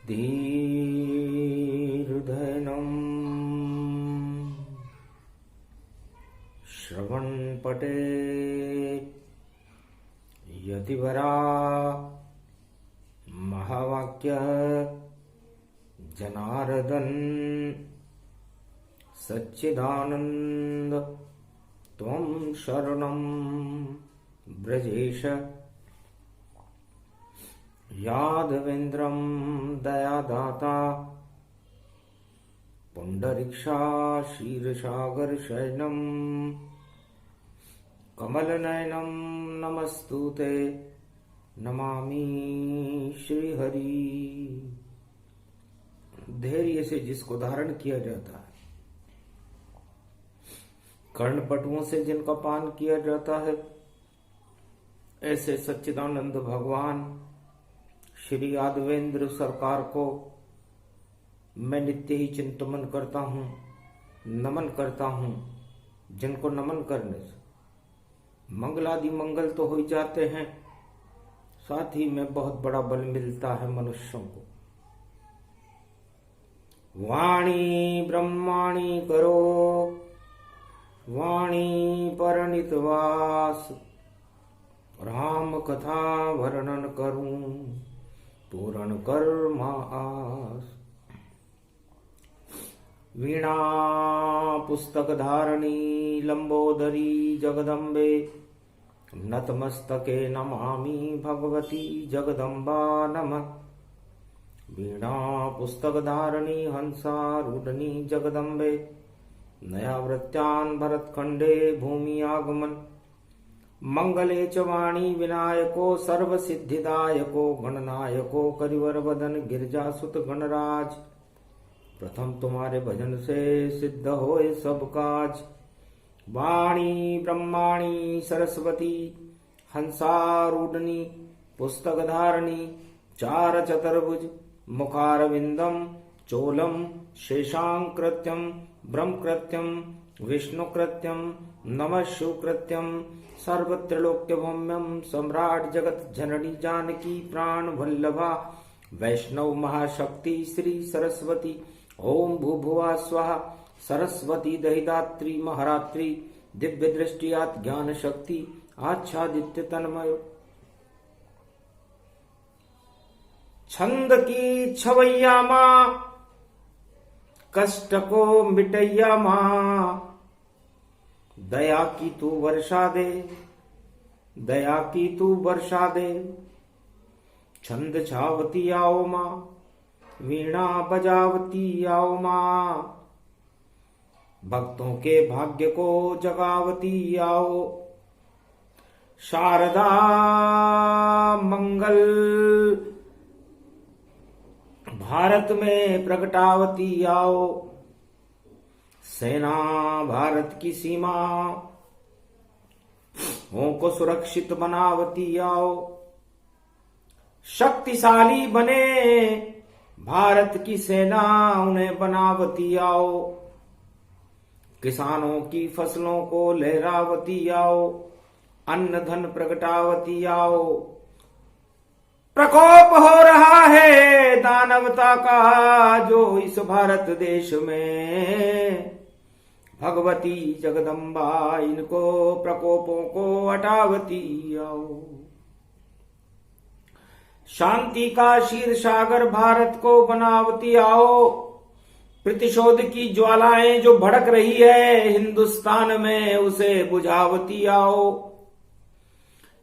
धीर्धैनम् श्रवणपटे यतिवरा महावाक्य जनार्दन सच्चिदानंद त्वं शरणं ब्रजेश यादवेन्द्रं दयादाता पुंडरीक्षा क्षीरसागर शयनं कमलनयनं नमस्तुते नमामि श्रीहरि। धैर्य से जिसको धारण किया जाता है, कर्णपटुओं से जिनका पान किया जाता है, ऐसे सच्चिदानंद भगवान श्री यादवेंद्र सरकार को मैं नित्य ही चिंतन करता हूँ, नमन करता हूँ। जिनको नमन करने से मंगलादि मंगल तो हो ही जाते हैं, साथ ही में बहुत बड़ा बल मिलता है मनुष्यों को। वाणी ब्रह्माणी करो वाणी परनितवास, राम कथा वर्णन करूं पूर्ण कर्मा आस। वीणा पुस्तक धारणी लंबोदरी जगदम्बे, नतमस्तके नमामि भगवती जगदम्बा नमः। वीणा पुस्तक धारणी हंसारूढनी जगदम्बे, नयावृत्यान् भरतखंडे भूमि आगमन। मंगले च वाणी विनायको सर्वसिद्धिदायको, गणनायको करिवर वदन गिरजासुत गणराज। प्रथम तुम्हारे भजन से सिद्ध होए सब काज। वाणी ब्रह्माणी सरस्वती हंसारूढनी पुस्तक धारणी, चार चतुर्भुज मुखारविंदम चोलम शेषांकृत्यम ब्रह्मकृत्यम विष्णुकृत्यम नमः शिवकृत्यम। सर्वत्रलोक्य भौम्यम सम्राट जगत जननी जानकी प्राण वल्लभा। वैष्णव महाशक्ति श्री सरस्वती, ओम भूभुवा स्वाहा। सरस्वती दहिदात्री महारात्रि, दिव्य दृष्टियात ज्ञान शक्ति आच्छादित्य तन्मय। छंद की छवैया माँ, कष्ट को मिटैया माँ। दया की तू वर्षा दे, दया की तू वर्षा दे। छंद छावती आओ माँ, वीणा बजावती आओ माँ। भक्तों के भाग्य को जगावती आओ। शारदा मंगल भारत में प्रगटावती आओ। सेना भारत की सीमाओं को सुरक्षित बनावती आओ। शक्तिशाली बने भारत की सेना उन्हें बनावती आओ। किसानों की फसलों को लहरावती आओ। अन्न धन प्रगटावती आओ। प्रकोप हो रहा है दानवता का जो इस भारत देश में। भगवती जगदम्बा इनको प्रकोपों को हटावती आओ। शांति का क्षीर सागर भारत को बनावती आओ। प्रतिशोध की ज्वालाएं जो भड़क रही है हिंदुस्तान में, उसे बुझावती आओ।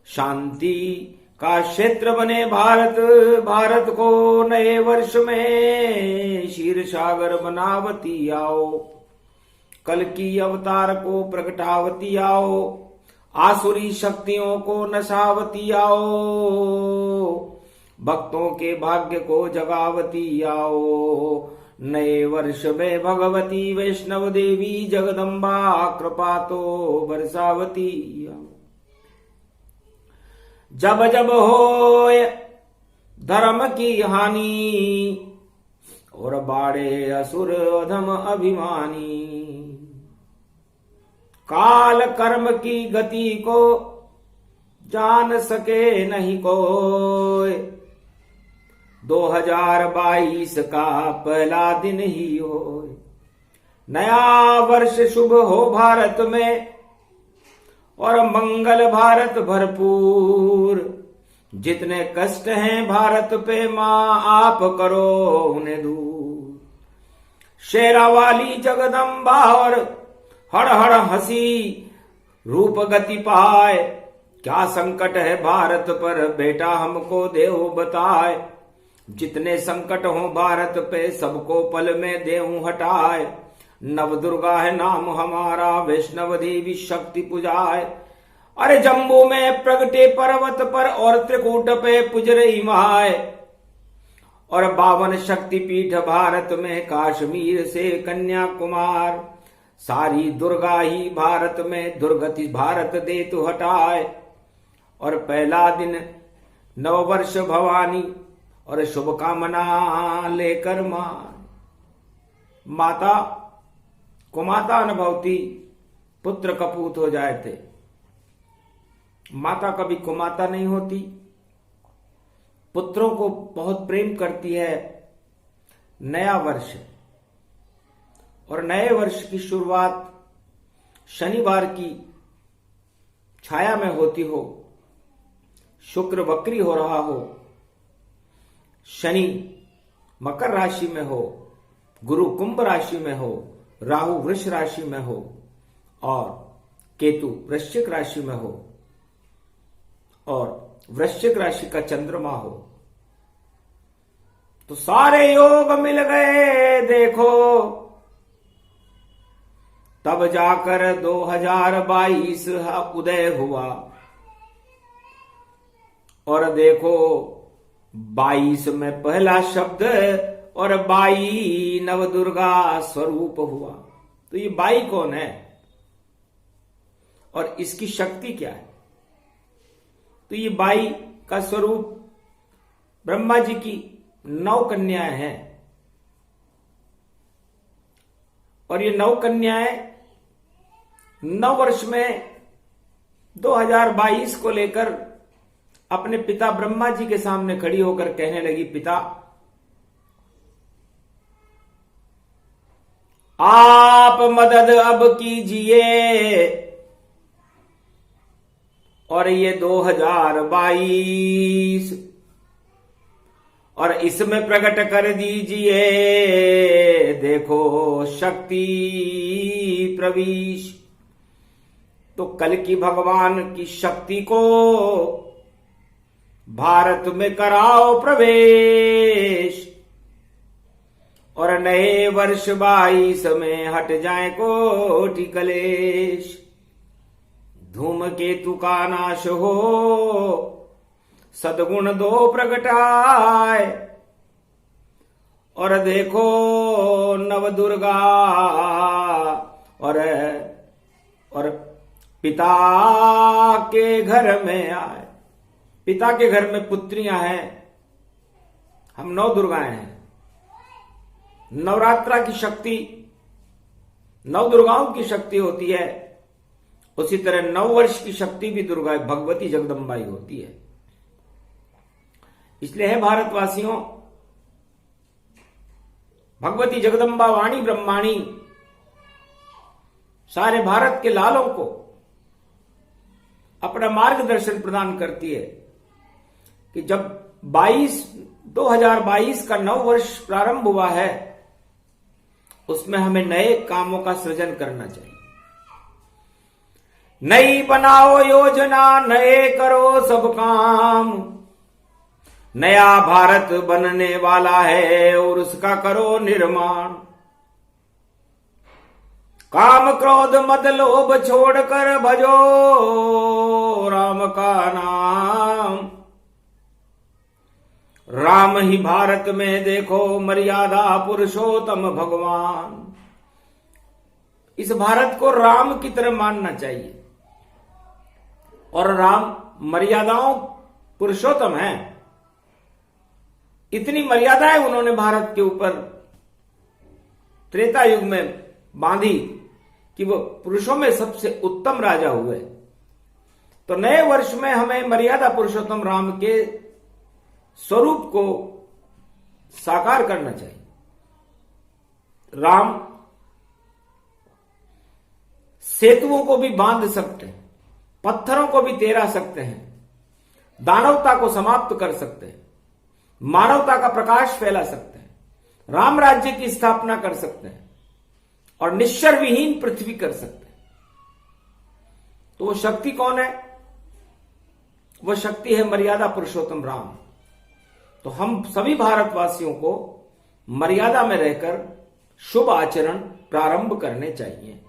शांति का क्षेत्र बने भारत, भारत को नए वर्ष में क्षीर सागर बनावती आओ। कल की अवतार को प्रगटावती आओ। आसुरी शक्तियों को नशावती आओ। भक्तों के भाग्य को जगावती आओ। नए वर्ष में भगवती वैष्णव देवी जगदम्बा कृपा तो बरसावती आओ। जब जब होए धर्म की हानि और बाड़े असुर अधम अभिमानी। काल कर्म की गति को जान सके नहीं कोई। 2022 का पहला दिन ही हो। नया वर्ष शुभ हो भारत में और मंगल भारत भरपूर। जितने कष्ट हैं भारत पे मां आप करो उन्हें दूर। शेरा वाली जगदम्बा और हड़ हड़ हंसी रूप गति पाए। क्या संकट है भारत पर बेटा हमको देव बताए। जितने संकट हो भारत पे सबको पल में देव हटाए। नव दुर्गा है नाम हमारा वैष्णव देवी शक्ति पुजाए। अरे जम्मू में प्रगटे पर्वत पर और त्रिकूट पे पुज रही माए। और 52 शक्ति पीठ भारत में कश्मीर से कन्याकुमार। सारी दुर्गा ही भारत में दुर्गति भारत दे तो हटाए। और पहला दिन नववर्ष भवानी और शुभकामना लेकर माता कुमाता अनुभवती पुत्र कपूत हो जाए थे। माता कभी कुमाता नहीं होती, पुत्रों को बहुत प्रेम करती है। नया वर्ष और नए वर्ष की शुरुआत शनिवार की छाया में होती हो, शुक्र वक्री हो रहा हो, शनि मकर राशि में हो, गुरु कुंभ राशि में हो, राहु वृष राशि में हो और केतु वृश्चिक राशि में हो और वृश्चिक राशि का चंद्रमा हो, तो सारे योग मिल गए देखो। तब जाकर 2022 उदय हुआ। और देखो 22 में पहला शब्द और 22 नव दुर्गा स्वरूप हुआ। तो ये 22 कौन है और इसकी शक्ति क्या है? तो ये 22 का स्वरूप ब्रह्मा जी की 9 कन्याएं हैं। और ये 9 कन्याएं 9 वर्ष में 2022 को लेकर अपने पिता ब्रह्मा जी के सामने खड़ी होकर कहने लगी, पिता आप मदद अब कीजिए और ये 2022 और इसमें प्रकट कर दीजिए देखो शक्ति प्रवेश। तो कल की भगवान की शक्ति को भारत में कराओ प्रवेश और नए वर्ष 22 में हट जाए कोटि कलेश। धूमकेतु का नाश हो सद्गुण दो प्रगटाए और देखो नव दुर्गा और पिता के घर में आए। पिता के घर में पुत्रियां हैं, हम 9 दुर्गाएं हैं। नवरात्रा की शक्ति 9 दुर्गाओं की शक्ति होती है, उसी तरह 9 वर्ष की शक्ति भी दुर्गा भगवती जगदम्बा ही होती है। इसलिए है भारतवासियों, भगवती जगदम्बा वाणी ब्रह्माणी सारे भारत के लालों को अपना मार्गदर्शन प्रदान करती है कि जब 2022 का 9 वर्ष प्रारंभ हुआ है, उसमें हमें नए कामों का सृजन करना चाहिए। नई बनाओ योजना, नए करो सब काम। नया भारत बनने वाला है और उसका करो निर्माण। काम क्रोध मद लोभ छोड़कर भजो राम का नाम। राम ही भारत में देखो मर्यादा पुरुषोत्तम भगवान। इस भारत को राम की तरह मानना चाहिए और राम मर्यादाओं पुरुषोत्तम है। इतनी मर्यादाएं उन्होंने भारत के ऊपर त्रेता युग में बांधी कि वो पुरुषों में सबसे उत्तम राजा हुए। तो नए वर्ष में हमें मर्यादा पुरुषोत्तम राम के स्वरूप को साकार करना चाहिए। राम सेतुओं को भी बांध सकते हैं, पत्थरों को भी तैरा सकते हैं, दानवता को समाप्त कर सकते हैं, मानवता का प्रकाश फैला सकते हैं, राम राज्य की स्थापना कर सकते हैं और निश्चर विहीन पृथ्वी कर सकते हैं। तो वो शक्ति कौन है? वो शक्ति है मर्यादा पुरुषोत्तम राम। तो हम सभी भारतवासियों को मर्यादा में रहकर शुभ आचरण प्रारंभ करने चाहिए।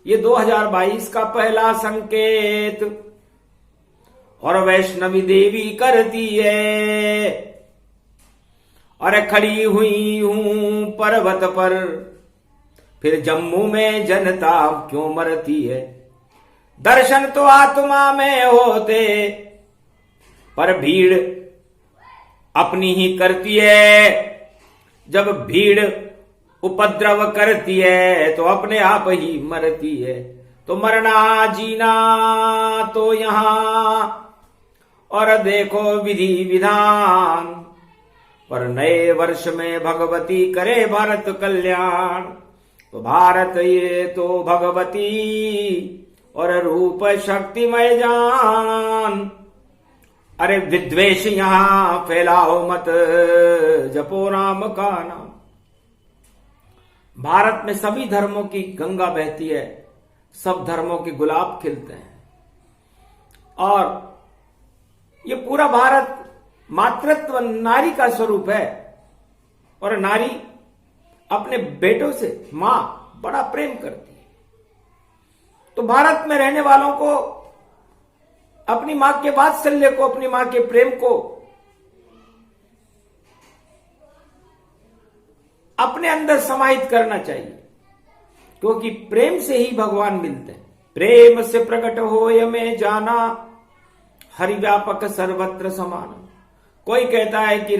ये 2022 का पहला संकेत और वैष्णवी देवी करती है, अरे खड़ी हुई हूं पर्वत पर, फिर जम्मू में जनता क्यों मरती है। दर्शन तो आत्मा में होते, पर भीड़ अपनी ही करती है। जब भीड़ उपद्रव करती है तो अपने आप ही मरती है। तो मरना जीना तो यहां, और देखो विधि विधान। पर नए वर्ष में भगवती करे भारत कल्याण। तो भारत ये तो भगवती और रूप शक्तिमय जान। अरे विद्वेष यहां फैलाओ मत, जपो राम का नाम। भारत में सभी धर्मों की गंगा बहती है, सब धर्मों के गुलाब खिलते हैं, और ये पूरा भारत मातृत्व नारी का स्वरूप है। और नारी अपने बेटों से, मां बड़ा प्रेम करती है। तो भारत में रहने वालों को अपनी मां के वात्सल्य को, अपनी मां के प्रेम को अपने अंदर समाहित करना चाहिए, क्योंकि प्रेम से ही भगवान मिलते हैं। प्रेम से प्रकट होय में जाना, हरि व्यापक सर्वत्र समान। कोई कहता है कि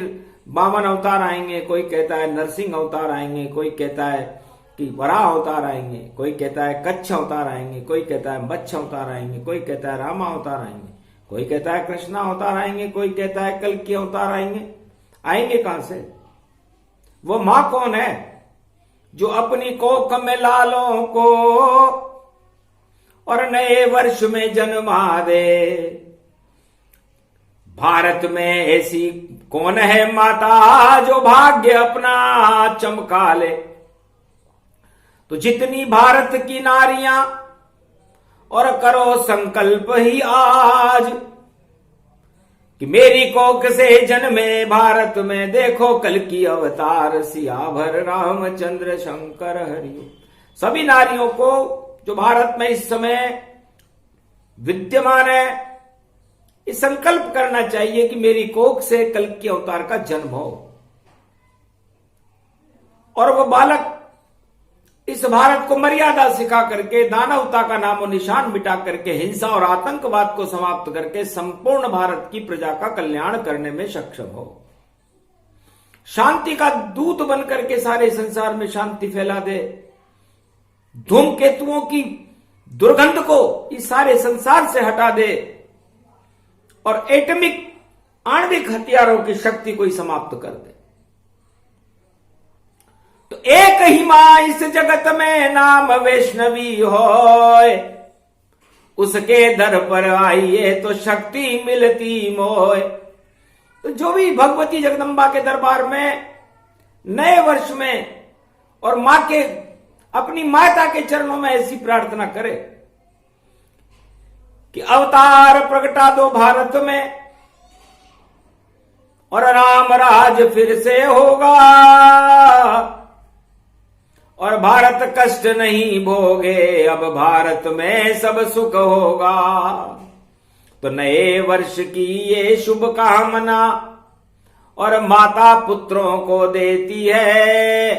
वामन अवतार आएंगे, कोई कहता है नरसिंह अवतार आएंगे, कोई कहता है कि वराह अवतार आएंगे, कोई कहता है कच्छ अवतार आएंगे, कोई कहता है मत्स्य अवतार आएंगे, कोई कहता है रामा अवतार आएंगे, कोई कहता है कृष्णा अवतार आएंगे, कोई कहता है कल्कि अवतार आएंगे। आएंगे कहां से? वो मां कौन है जो अपनी कोख में लालों को और नए वर्ष में जन्मा दे। भारत में ऐसी कौन है माता जो भाग्य अपना चमका ले। तो जितनी भारत की नारियां, और करो संकल्प ही आज कि मेरी कोख से जन्मे भारत में, देखो कल की अवतार सियाभर रामचंद्र शंकर हरिओ। सभी नारियों को जो भारत में इस समय विद्यमान है, इस संकल्प करना चाहिए कि मेरी कोख से कल की अवतार का जन्म हो, और वह बालक इस भारत को मर्यादा सिखा करके, दानवता का नामो निशान मिटा करके, हिंसा और आतंकवाद को समाप्त करके संपूर्ण भारत की प्रजा का कल्याण करने में सक्षम हो। शांति का दूत बनकर के सारे संसार में शांति फैला दे। धूमकेतुओं की दुर्गंध को इस सारे संसार से हटा दे, और एटमिक आणविक हथियारों की शक्ति को ही समाप्त कर दे। तो एक ही मां इस जगत में नाम वैष्णवी होय, उसके दर पर आइए तो शक्ति मिलती मोय। तो जो भी भगवती जगदम्बा के दरबार में नए वर्ष में और मां के, अपनी माता के चरणों में ऐसी प्रार्थना करे कि अवतार प्रगटा दो भारत में, और राम राज फिर से होगा, और भारत कष्ट नहीं भोगे, अब भारत में सब सुख होगा। तो नए वर्ष की ये शुभ कामना और माता पुत्रों को देती है।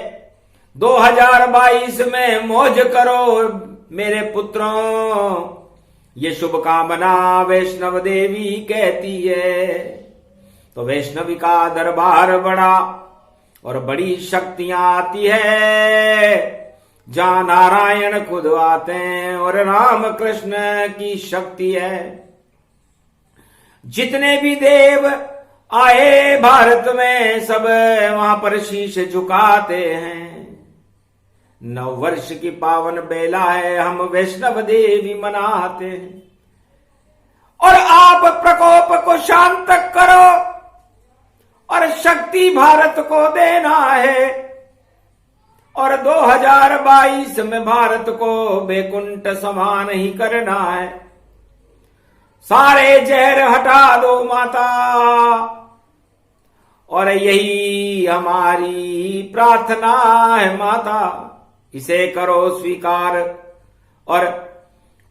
2022 में मौज करो मेरे पुत्रों, ये शुभकामना वैष्णव देवी कहती है। तो वैष्णवी का दरबार बड़ा और बड़ी शक्तियां आती है, जहां नारायण खुद आते हैं और राम कृष्ण की शक्ति है। जितने भी देव आए भारत में सब वहां पर शीश झुकाते हैं। नव वर्ष की पावन बेला है, हम वैष्णव देवी मनाते हैं। और आप प्रकोप को शांत करो और शक्ति भारत को देना है। और 2022 में भारत को बैकुंठ समान ही करना है। सारे जहर हटा दो माता, और यही हमारी प्रार्थना है माता। इसे करो स्वीकार और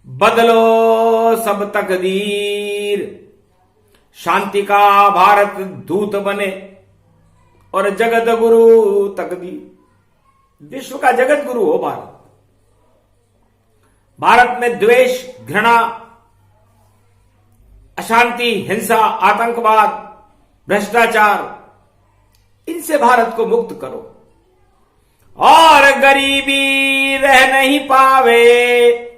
बदलो सब तकदीर। शांति का भारत दूत बने और जगत गुरु तकदीर। विश्व का जगत गुरु हो भारत। भारत में द्वेष, घृणा, अशांति, हिंसा, आतंकवाद, भ्रष्टाचार, इनसे भारत को मुक्त करो। और गरीबी रह नहीं पावे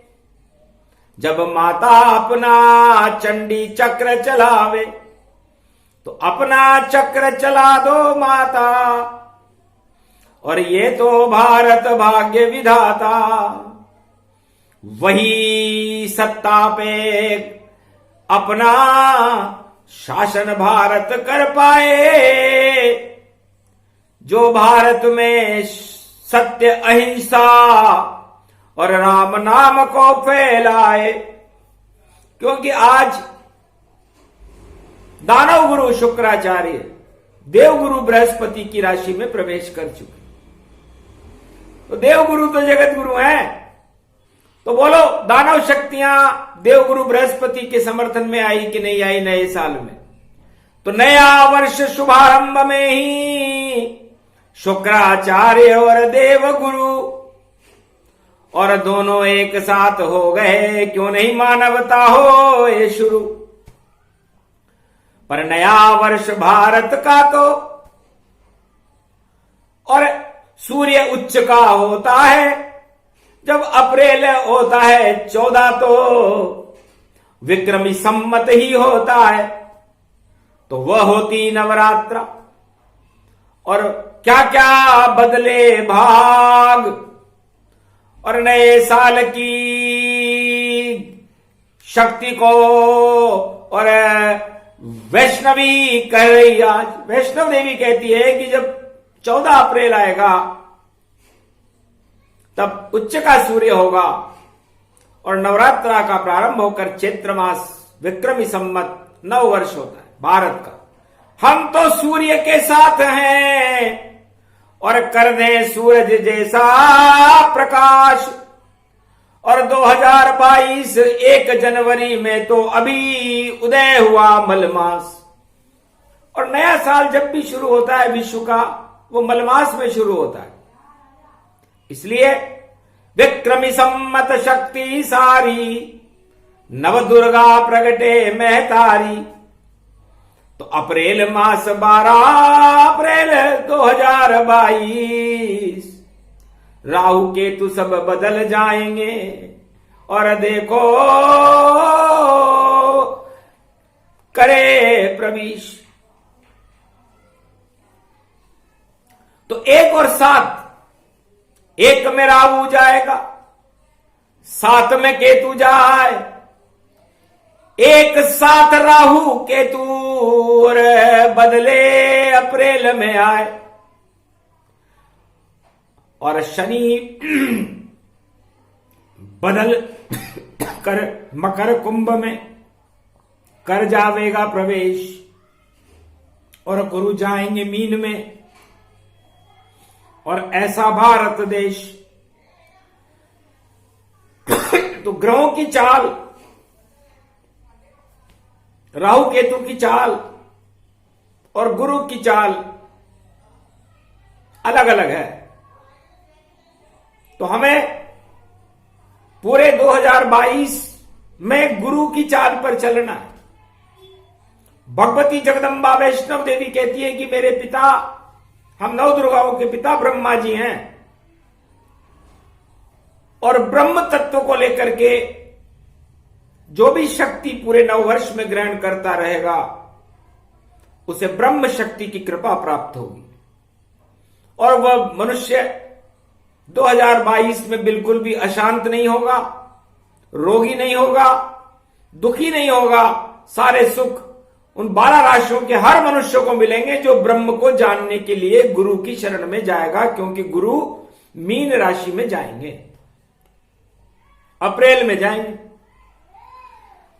जब माता अपना चंडी चक्र चलावे। तो अपना चक्र चला दो माता, और ये तो भारत भाग्य विधाता। वही सत्ता पे अपना शासन भारत कर पाए, जो भारत में सत्य, अहिंसा और राम नाम को फैलाए। क्योंकि आज दानव गुरु शुक्राचार्य देवगुरु बृहस्पति की राशि में प्रवेश कर चुके। तो देवगुरु तो जगत गुरु हैं। तो बोलो, दानव शक्तियां देवगुरु बृहस्पति के समर्थन में आई कि नहीं आई नए साल में? तो नया वर्ष शुभारंभ में ही शुक्राचार्य और देवगुरु और दोनों एक साथ हो गए। क्यों नहीं मानवता हो ये शुरू। पर नया वर्ष भारत का तो और सूर्य उच्च का होता है जब अप्रैल होता है 14, तो विक्रमी सम्मत ही होता है। तो वह होती नवरात्रा। और क्या क्या बदले भाग, और नए साल की शक्ति को और वैष्णवी कह रही। आज वैष्णव देवी कहती है कि जब 14 अप्रैल आएगा तब उच्च का सूर्य होगा और नवरात्रा का प्रारंभ होकर चैत्र मास विक्रमी संवत 9 वर्ष होता है भारत का। हम तो सूर्य के साथ हैं और कर दें सूरज जैसा प्रकाश। और 2022 1 जनवरी में तो अभी उदय हुआ मलमास। और नया साल जब भी शुरू होता है विश्व का, वो मलमास में शुरू होता है। इसलिए विक्रमी सम्मत शक्ति सारी, नव दुर्गा प्रगटे महतारी। तो अप्रैल मास 12 अप्रैल 2022 राहु केतु सब बदल जाएंगे। और देखो करे प्रवेश। तो 1 और 7, 1 में राहु जाएगा, 7 में केतु जाए। 1 7 राहु केतु और बदले अप्रैल में आए। और शनि बदल कर मकर कुंभ में कर जावेगा प्रवेश। और गुरु जाएंगे मीन में। और ऐसा भारत देश। तो ग्रहों की चाल, राहु केतु की चाल और गुरु की चाल अलग अलग है। तो हमें पूरे 2022 में गुरु की चाल पर चलना है। भगवती जगदम्बा वैष्णव देवी कहती है कि मेरे पिता, हम 9 दुर्गाओं के पिता ब्रह्मा जी हैं। और ब्रह्म तत्व को लेकर के जो भी शक्ति पूरे 9 वर्ष में ग्रहण करता रहेगा उसे ब्रह्म शक्ति की कृपा प्राप्त होगी और वह मनुष्य 2022 में बिल्कुल भी अशांत नहीं होगा, रोगी नहीं होगा, दुखी नहीं होगा। सारे सुख उन 12 राशियों के हर मनुष्य को मिलेंगे जो ब्रह्म को जानने के लिए गुरु की शरण में जाएगा, क्योंकि गुरु मीन राशि में जाएंगे, अप्रैल में जाएंगे।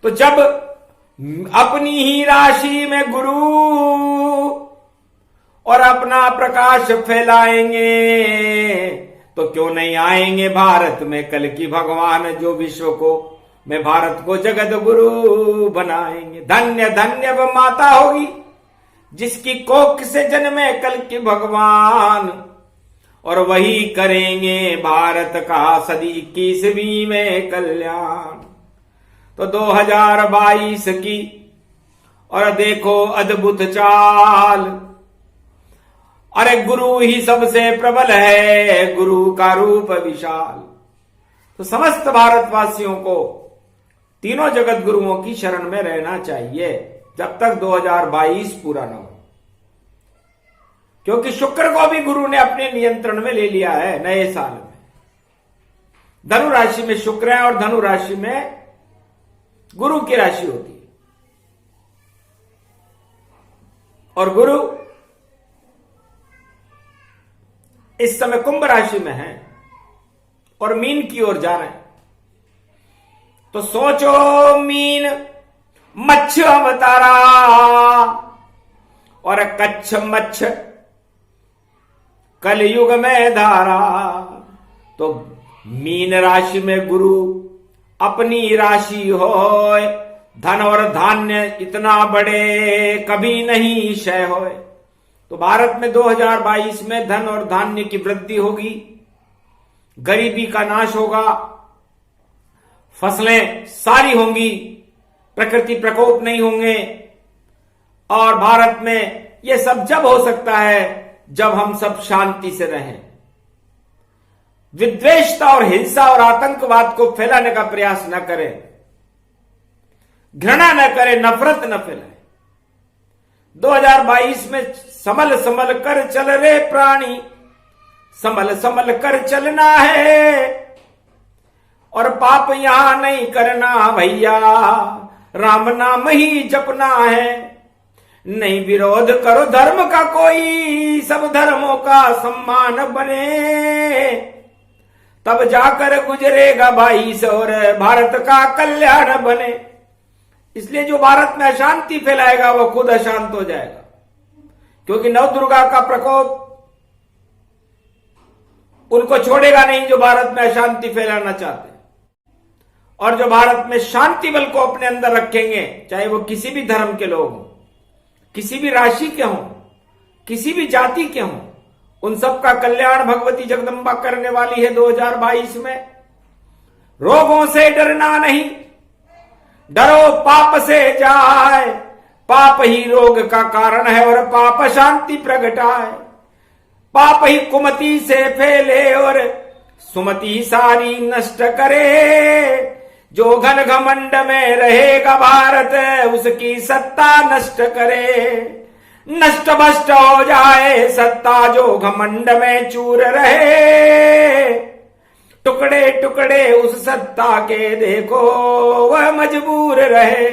तो जब अपनी ही राशि में गुरु और अपना प्रकाश फैलाएंगे तो क्यों नहीं आएंगे भारत में कल की भगवान, जो विश्व को में भारत को जगत गुरु बनाएंगे। धन्य धन्य वह माता होगी जिसकी कोख से जन्मे कल की भगवान, और वही करेंगे भारत का सदी 21वीं में कल्याण। तो 2022 की और देखो अद्भुत चाल, अरे गुरु ही सबसे प्रबल है, गुरु का रूप विशाल। तो समस्त भारतवासियों को तीनों जगत गुरुओं की शरण में रहना चाहिए जब तक 2022 पूरा न हो, क्योंकि शुक्र को भी गुरु ने अपने नियंत्रण में ले लिया है नए साल में। धनु राशि में शुक्र है और धनु राशि में गुरु की राशि होती है, और गुरु इस समय कुंभ राशि में है और मीन की ओर जा रहे हैं। तो सोचो मीन मच्छ अवतारा और कच्छ मच्छ कलयुग में धारा। तो मीन राशि में गुरु अपनी राशि होय, धन और धान्य इतना बड़े कभी नहीं क्षय होय। तो भारत में 2022 में धन और धान्य की वृद्धि होगी, गरीबी का नाश होगा, फसलें सारी होंगी, प्रकृति प्रकोप नहीं होंगे। और भारत में यह सब जब हो सकता है जब हम सब शांति से रहें, विद्वेषता और हिंसा और आतंकवाद को फैलाने का प्रयास न करें, घृणा न करें, नफरत न फैलाएं। 2022 में संभल संभल कर चल रे प्राणी, संभल संभल कर चलना है, और पाप यहां नहीं करना भैया, राम नाम ही जपना है। नहीं विरोध करो धर्म का कोई, सब धर्मों का सम्मान बने, तब जाकर गुजरेगा 22 और भारत का कल्याण बने। इसलिए जो भारत में अशांति फैलाएगा वो खुद अशांत हो जाएगा, क्योंकि नवदुर्गा का प्रकोप उनको छोड़ेगा नहीं जो भारत में अशांति फैलाना चाहते हैं। और जो भारत में शांति बल को अपने अंदर रखेंगे, चाहे वो किसी भी धर्म के लोग हों, किसी भी राशि के हों, किसी भी जाति के हों, उन सबका कल्याण भगवती जगदम्बा करने वाली है 2022 में। रोगों से डरना नहीं, डरो पाप से जाए, पाप ही रोग का कारण है और पाप शांति प्रगटाए। पाप ही कुमति से फैले और सुमति सारी नष्ट करे। जो घन घमंड में रहेगा भारत, उसकी सत्ता नष्ट करे। नष्ट भ्रष्ट हो जाए सत्ता जो घमंड में चूर रहे। टुकड़े टुकड़े उस सत्ता के देखो वह मजबूर रहे।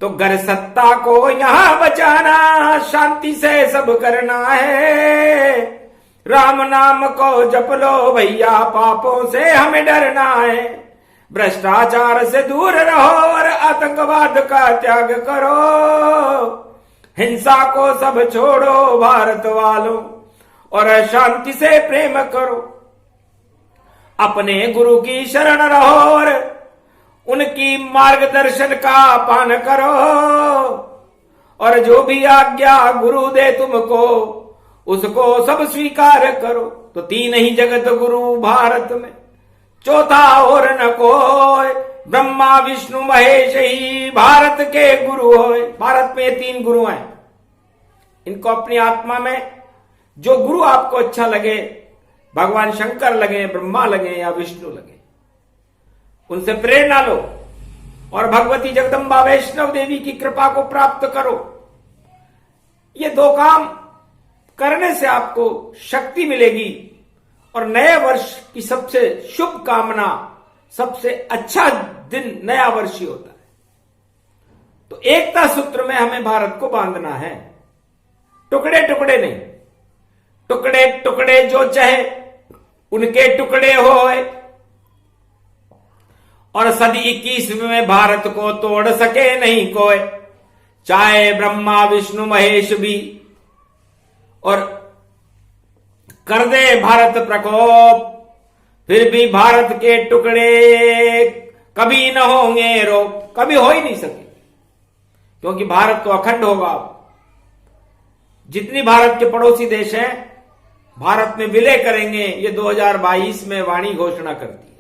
तो घर सत्ता को यहां बचाना, शांति से सब करना है। राम नाम को जप लो भैया, पापों से हमें डरना है। भ्रष्टाचार से दूर रहो और आतंकवाद का त्याग करो। हिंसा को सब छोड़ो भारत वालों, और शांति से प्रेम करो। अपने गुरु की शरण रहो और उनकी मार्गदर्शन का पान करो। और जो भी आज्ञा गुरु दे तुमको, उसको सब स्वीकार करो। तो 3 ही जगत गुरु भारत में, चौथा और न कोई। ब्रह्मा विष्णु महेश ही भारत के गुरु होए। भारत में 3 गुरु हैं। इनको अपनी आत्मा में जो गुरु आपको अच्छा लगे, भगवान शंकर लगे, ब्रह्मा लगे या विष्णु लगे, उनसे प्रेरणा लो और भगवती जगदम्बा वैष्णव देवी की कृपा को प्राप्त करो। ये दो काम करने से आपको शक्ति मिलेगी और नए वर्ष की सबसे शुभ कामना, सबसे अच्छा दिन नया वर्ष ही होता है। तो एकता सूत्र में हमें भारत को बांधना है, टुकड़े टुकड़े नहीं। टुकड़े टुकड़े जो चाहे उनके टुकड़े होए, और सदी 21वीं में भारत को तोड़ सके नहीं कोई, चाहे ब्रह्मा विष्णु महेश भी और कर दे भारत प्रकोप, फिर भी भारत के टुकड़े कभी न होंगे रोक, कभी हो ही नहीं सके, क्योंकि भारत तो अखंड होगा। जितनी भारत के पड़ोसी देश हैं भारत में विलय करेंगे, ये 2022 में वाणी घोषणा करती है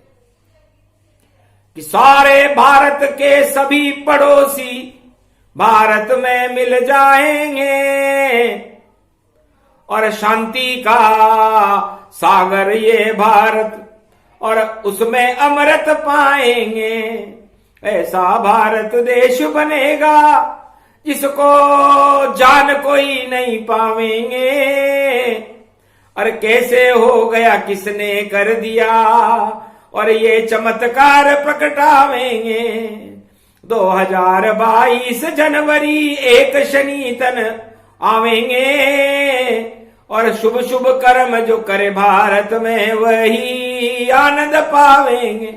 कि सारे भारत के सभी पड़ोसी भारत में मिल जाएंगे और शांति का सागर ये भारत, और उसमें अमृत पाएंगे। ऐसा भारत देश बनेगा जिसको जान कोई नहीं पावेंगे। और कैसे हो गया, किसने कर दिया, और ये चमत्कार प्रकटावेंगे। 2022 जनवरी 1 शनि तन आवेंगे, और शुभ शुभ कर्म जो करे भारत में वही आनंद पावेंगे।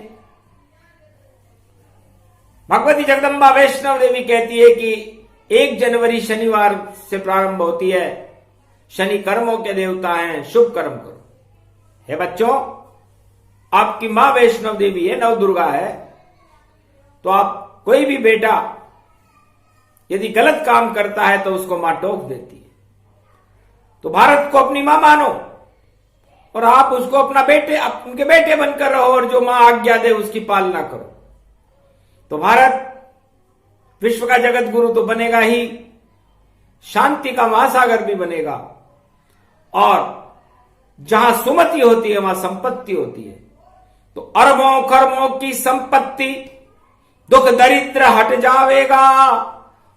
भगवती जगदम्बा वैष्णव देवी कहती है कि 1 जनवरी शनिवार से प्रारंभ होती है। शनि कर्मों के देवता हैं, शुभ कर्म करो। हे बच्चों, आपकी मां वैष्णव देवी है, नव दुर्गा है, तो आप कोई भी बेटा यदि गलत काम करता है तो उसको मां टोक देती है। तो भारत को अपनी मां मानो और आप उसको अपना बेटे, उनके बेटे बनकर रहो, और जो मां आज्ञा दे उसकी पालना करो। तो भारत विश्व का जगत गुरु तो बनेगा ही, शांति का महासागर भी बनेगा, और जहां सुमति होती है वहां संपत्ति होती है। तो अरबों खरबों की संपत्ति, दुख दरिद्र हट जावेगा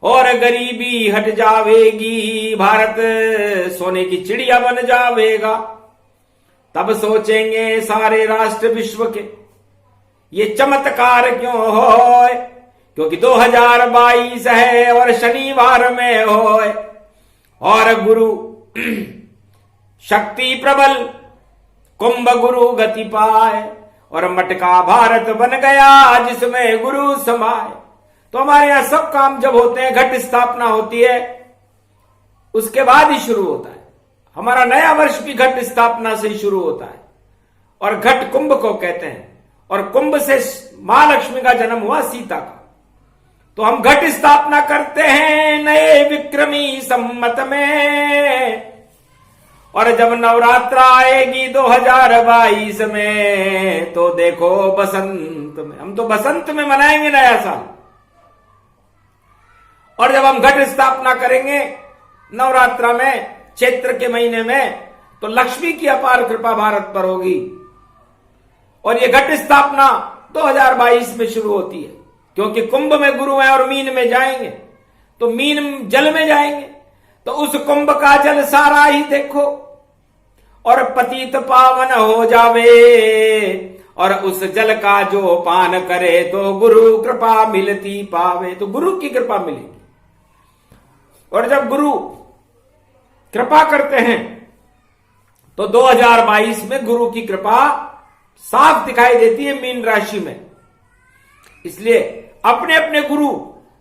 और गरीबी हट जावेगी। भारत सोने की चिड़िया बन जावेगा। तब सोचेंगे सारे राष्ट्र विश्व के ये चमत्कार क्यों होए, क्योंकि 2022 है और शनिवार में होए, और गुरु शक्ति प्रबल, कुंभ गुरु गति पाए, और मटका भारत बन गया जिसमें गुरु समाए। तो हमारे यहां सब काम जब होते हैं, घट स्थापना होती है, उसके बाद ही शुरू होता है। हमारा नया वर्ष भी घट स्थापना से ही शुरू होता है, और घट कुंभ को कहते हैं, और कुंभ से मां लक्ष्मी का जन्म हुआ सीता का। तो हम घट स्थापना करते हैं नए विक्रमी संमत में, और जब नवरात्र आएगी 2022 में तो देखो बसंत में, हम तो बसंत में मनाएंगे नया साल। और जब हम घट स्थापना करेंगे नवरात्रा में, चैत्र के महीने में, तो लक्ष्मी की अपार कृपा भारत पर होगी। और ये घट स्थापना 2022 में शुरू होती है, क्योंकि कुंभ में गुरु है और मीन में जाएंगे, तो मीन जल में जाएंगे, तो उस कुंभ का जल सारा ही देखो और पतित पावन हो जावे, और उस जल का जो पान करे तो गुरु कृपा मिलती पावे। तो गुरु की कृपा मिलेगी, और जब गुरु कृपा करते हैं तो 2022 में गुरु की कृपा साफ दिखाई देती है मीन राशि में। इसलिए अपने अपने गुरु,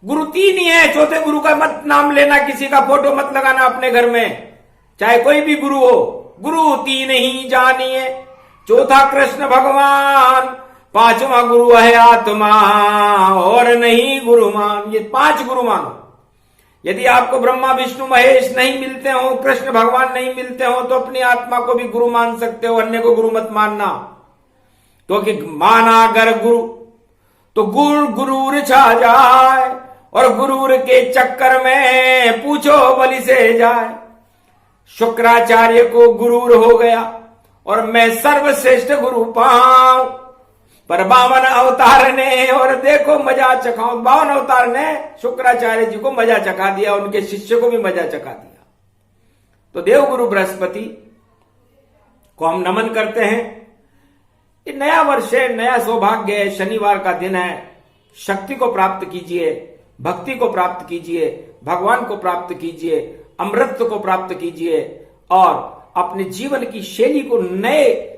गुरु 3 ही है, चौथे गुरु का मत नाम लेना, किसी का फोटो मत लगाना अपने घर में, चाहे कोई भी गुरु हो। गुरु 3 ही जानिए, चौथा कृष्ण भगवान, 5वां गुरु है आत्मा, और नहीं गुरु मान। ये 5 गुरु मानो। यदि आपको ब्रह्मा विष्णु महेश नहीं मिलते हो, कृष्ण भगवान नहीं मिलते हो, तो अपनी आत्मा को भी गुरु मान सकते हो, अन्य को गुरु मत मानना। क्योंकि माना अगर गुरु तो गुरूर छा जाए, और गुरूर के चक्कर में पूछो बलि से जाए। शुक्राचार्य को गुरूर हो गया और मैं सर्वश्रेष्ठ गुरु पाऊं, पर 52 अवतार ने, और देखो मजा चखाओ, 52 अवतार ने शुक्राचार्य जी को मजा चखा दिया, उनके शिष्य को भी मजा चखा दिया। तो देवगुरु बृहस्पति को हम नमन करते हैं। ये नया वर्ष है, नया सौभाग्य है, शनिवार का दिन है। शक्ति को प्राप्त कीजिए, भक्ति को प्राप्त कीजिए, भगवान को प्राप्त कीजिए, अमृत को प्राप्त कीजिए और अपने जीवन की शैली को नए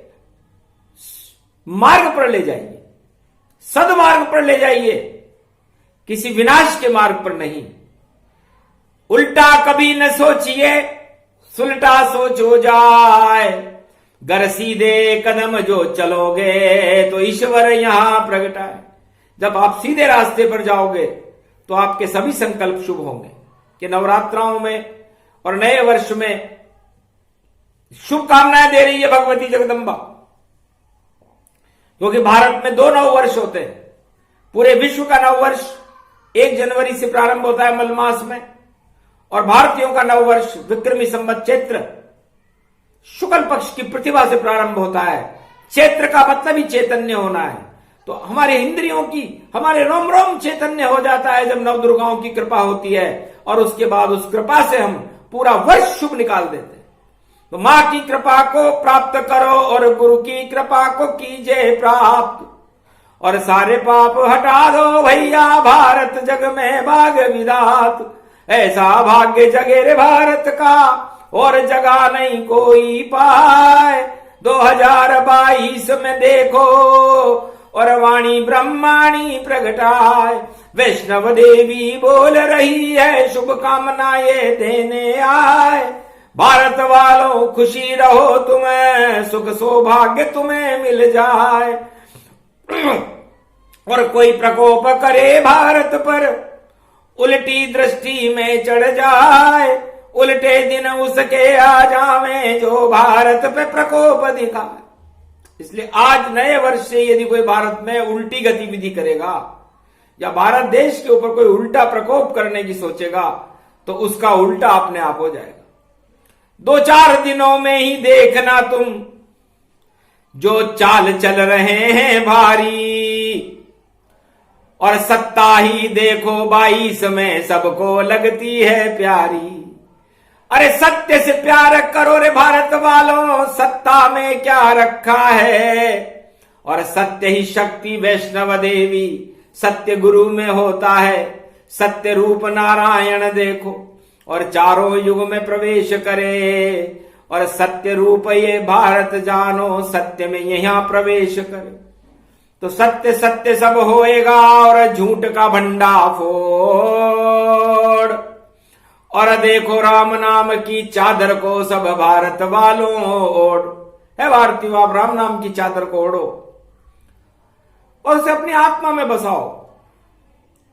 मार्ग पर ले जाइए, सदमार्ग पर ले जाइए, किसी विनाश के मार्ग पर नहीं। उल्टा कभी न सोचिए, सुलटा सोच हो जाए। गर सीधे कदम जो चलोगे तो ईश्वर यहां प्रगटा है। जब आप सीधे रास्ते पर जाओगे तो आपके सभी संकल्प शुभ होंगे। कि नवरात्राओं में और नए वर्ष में शुभकामनाएं दे रही है भगवती जगदम्बा, क्योंकि भारत में 2 नववर्ष होते हैं। पूरे विश्व का नववर्ष 1 जनवरी से प्रारंभ होता है मलमास में, और भारतीयों का नववर्ष विक्रमी संवत चैत्र शुक्ल पक्ष की प्रतिभा से प्रारंभ होता है। चैत्र का मतलब ही चैतन्य होना है। तो हमारे इंद्रियों की, हमारे रोम रोम चैतन्य हो जाता है जब नवदुर्गाओं की कृपा होती है, और उसके बाद उस कृपा से हम पूरा वर्ष शुभ निकाल देते हैं। तो मां की कृपा को प्राप्त करो और गुरु की कृपा को कीजिए प्राप्त, और सारे पाप हटा दो भैया, भारत जग में भाग विधात। ऐसा भाग्य जगे रे भारत का, और जगह नहीं कोई पाए। 2022 में देखो और वाणी ब्रह्माणी प्रगटाए। वैष्णव देवी बोल रही है, शुभकामनाएं देने आए। भारत वालों खुशी रहो, तुम्हें सुख सौभाग्य तुम्हें मिल जाए। और कोई प्रकोप करे भारत पर, उल्टी दृष्टि में चढ़ जाए। उल्टे दिन उसके आ जावे जो भारत पे प्रकोप दिखाए। इसलिए आज नए वर्ष से यदि कोई भारत में उल्टी गतिविधि करेगा या भारत देश के ऊपर कोई उल्टा प्रकोप करने की सोचेगा तो उसका उल्टा अपने आप हो जाएगा। 2-4 दिनों में ही देखना तुम जो चाल चल रहे हैं भारी, और सत्ता ही देखो 22 में सबको लगती है प्यारी। अरे सत्य से प्यार करो रे भारत वालों, सत्ता में क्या रखा है। और सत्य ही शक्ति वैष्णव देवी सत्य गुरु में होता है। सत्य रूप नारायण देखो और चारों युग में प्रवेश करे, और सत्य रूप ये भारत जानो, सत्य में यहां प्रवेश करे। तो सत्य सत्य सब होएगा और झूठ का भंडा फोड़। और देखो राम नाम की चादर को सब भारत वालों ओढ़। है भारतीयों, आप राम नाम की चादर को ओढ़ो और उसे अपनी आत्मा में बसाओ,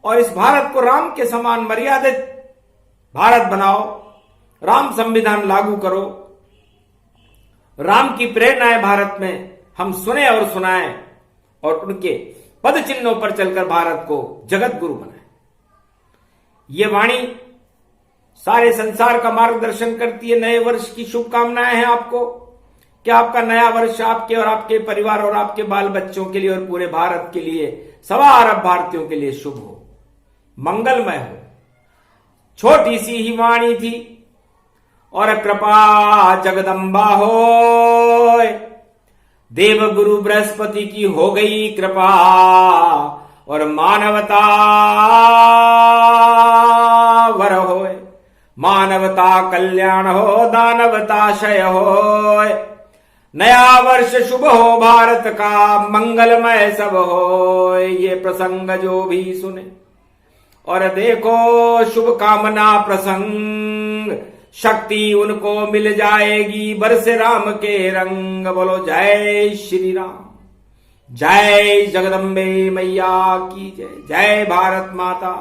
और इस भारत को राम के समान मर्यादित भारत बनाओ। राम संविधान लागू करो। राम की प्रेरणाएं भारत में हम सुने और सुनाएं, और उनके पद चिन्हों पर चलकर भारत को जगत गुरु बनाए। ये वाणी सारे संसार का मार्गदर्शन करती है। नए वर्ष की शुभकामनाएं हैं आपको कि आपका नया वर्ष आपके और आपके परिवार और आपके बाल बच्चों के लिए और पूरे भारत के लिए, 1.25 अरब भारतीयों के लिए शुभ हो, मंगलमय हो। छोटी सी ही वाणी थी और कृपा जगदम्बा होय। देव गुरु बृहस्पति की हो गई कृपा, और मानवता वर होय। मानवता कल्याण हो, दानवता क्षय हो। नया वर्ष शुभ हो भारत का, मंगलमय सब हो। ये प्रसंग जो भी सुने और देखो शुभकामना प्रसंग, शक्ति उनको मिल जाएगी, बरसे राम के रंग। बोलो जय श्री राम, जय जगदम्बे मैया की जय, जय भारत माता।